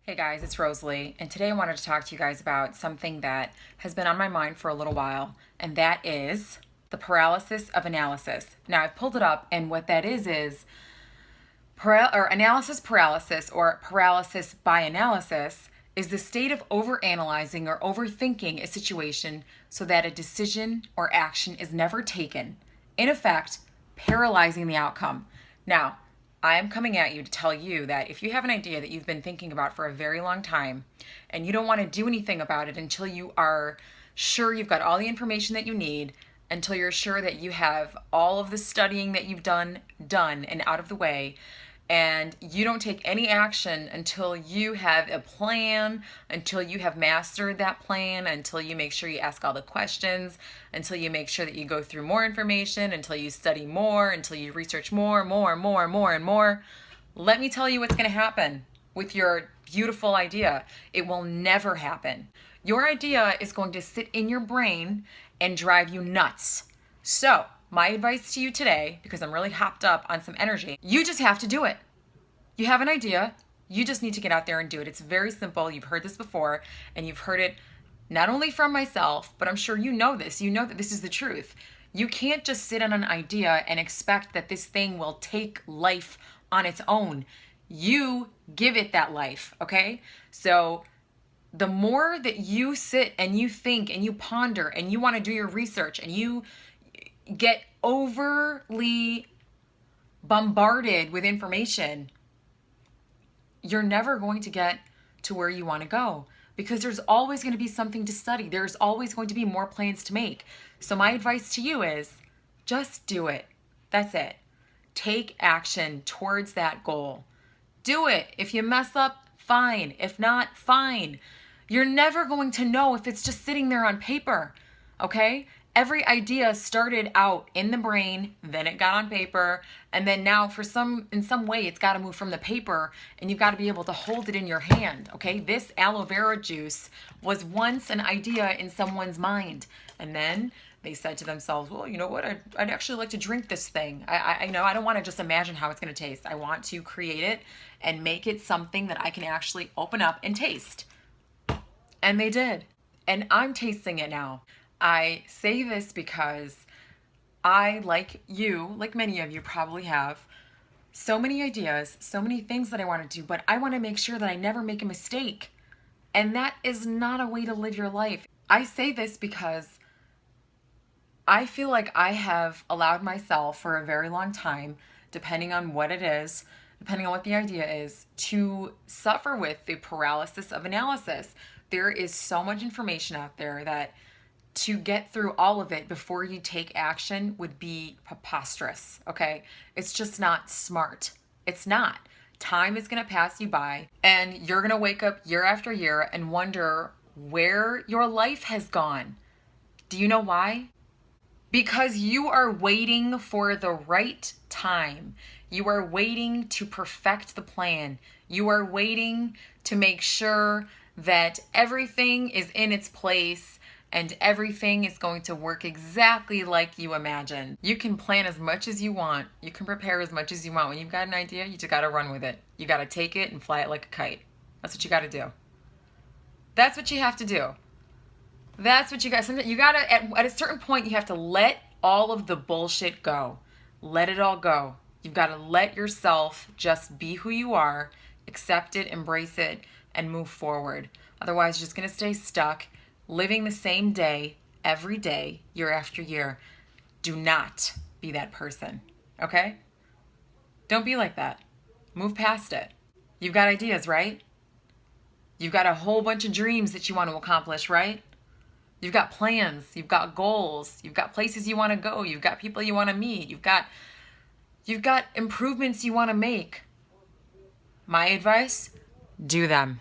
Hey guys, it's Rosalie, and today I wanted to talk to you guys about something that has been on my mind for a little while, and that is the paralysis of analysis. Now, I've pulled it up, and what that is analysis paralysis, or paralysis by analysis, is the state of overanalyzing or overthinking a situation so that a decision or action is never taken, in effect, paralyzing the outcome. Now, I am coming at you to tell you that if you have an idea that you've been thinking about for a very long time and you don't want to do anything about it until you are sure you've got all the information that you need, until you're sure that you have all of the studying that you've done and out of the way, and you don't take any action until you have a plan, until you have mastered that plan, until you make sure you ask all the questions, until you make sure that you go through more information, until you study more, until you research more, and more. Let me tell you what's going to happen with your beautiful idea. It will never happen. Your idea is going to sit in your brain and drive you nuts. So, my advice to you today, because I'm really hopped up on some energy, you just have to do it. You have an idea, you just need to get out there and do it. It's very simple. You've heard this before, and you've heard it not only from myself, but I'm sure you know this. You know that this is the truth. You can't just sit on an idea and expect that this thing will take life on its own. You give it that life, okay? So the more that you sit and you think and you ponder and you want to do your research and you get overly bombarded with information, you're never going to get to where you want to go, because there's always going to be something to study. There's always going to be more plans to make. So my advice to you is just do it. That's it. Take action towards that goal. Do it. If you mess up, fine. If not, fine. You're never going to know if it's just sitting there on paper, okay? Every idea started out in the brain, then it got on paper, and then now in some way it's got to move from the paper, and you've got to be able to hold it in your hand, okay? This aloe vera juice was once an idea in someone's mind, and then they said to themselves, well, you know what, I'd actually like to drink this thing. I know I don't want to just imagine how it's going to taste. I want to create it and make it something that I can actually open up and taste. And they did. And I'm tasting it now. I say this because I, like you, like many of you probably have, so many ideas, so many things that I want to do, but I want to make sure that I never make a mistake. And that is not a way to live your life. I say this because I feel like I have allowed myself for a very long time, depending on what it is, depending on what the idea is, to suffer with the paralysis of analysis. There is so much information out there that to get through all of it before you take action would be preposterous, okay? It's just not smart. It's not. Time is going to pass you by, and you're going to wake up year after year and wonder where your life has gone. Do you know why? Because you are waiting for the right time. You are waiting to perfect the plan. You are waiting to make sure that everything is in its place and everything is going to work exactly like you imagine. You can plan as much as you want. You can prepare as much as you want. When you've got an idea, you just got to run with it. You got to take it and fly it like a kite. That's what you got to do. That's what you have to do. That's what you got. You got to, at a certain point, you have to let all of the bullshit go. Let it all go. You've got to let yourself just be who you are, accept it, embrace it, and move forward. Otherwise, you're just going to stay stuck, living the same day, every day, year after year. Do not be that person, okay? Don't be like that. Move past it. You've got ideas, right? You've got a whole bunch of dreams that you want to accomplish, right? You've got plans, you've got goals, you've got places you want to go, you've got people you want to meet, you've got improvements you want to make. My advice, do them.